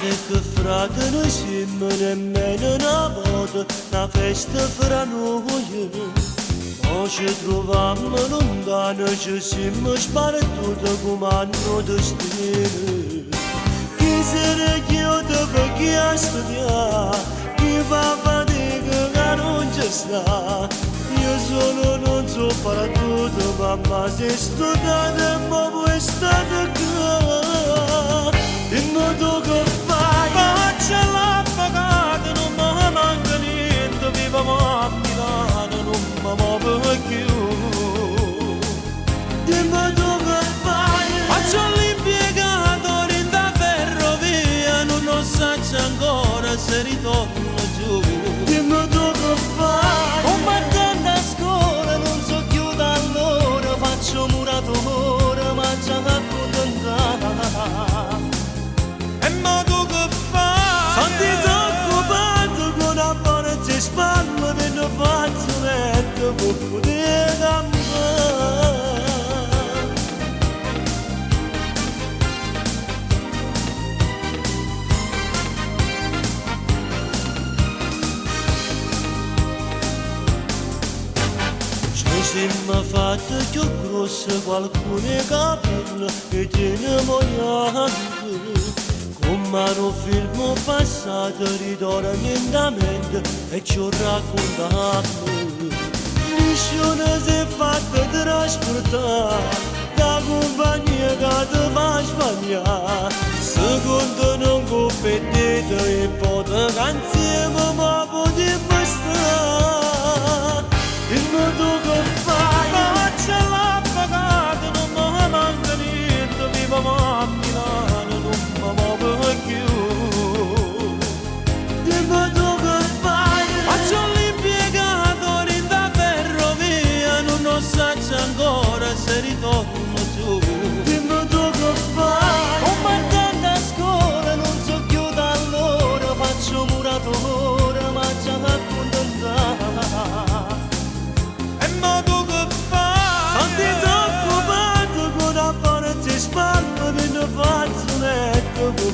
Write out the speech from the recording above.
che frate noi siamo nemmeno una volta, una festa fra noi. Ma ci troviamo lontano, ci siamo spartuti come hanno destino. Chi se ne chiude per chi ha studiato, chi fa fatica che non ci sta. Io solo non so fare tutto, mamma sei studiata, ma vuoi stare qua. Dimmi tu che fai, faccia l'avvocato, non mi manca niente, viviamo a Milano, non mi muovo più. Dimmi tu che fai, faccio l'impiegato in da ferrovia, non so ancora se ritorno giù. Dimmi tu che fai, combattendo a scuola, non so più da allora, faccio muratore, ma già accontentata. E ma tu che fai? Sono disoccupato con una forza in spalla per non faccio letto per poter campare. Ci siamo fatti più grosse, qualcuno capello e teniamo gli come un film passato ritorna lentamente e ci raccontato. Nessuno si è fatto trasportare da compagnia che ti fa sbagliare. Secondo non competete e poi che insieme ma potremmo stare. Dimmi tu che fai, faccia l'avvocato, non mi manca niente, viviamo a Milano, non mi muovo più. Dimmi tu che fai, faccio l'impiegato in da ferrovia, non so ancora se ritorno giù. Dimmi tu che fai, combattendo a scuola, non so più da allora, faccio muratore, ma già accontentata. E ma tu che fai? Sono disoccupato con una forza in spalla per non faccio letto per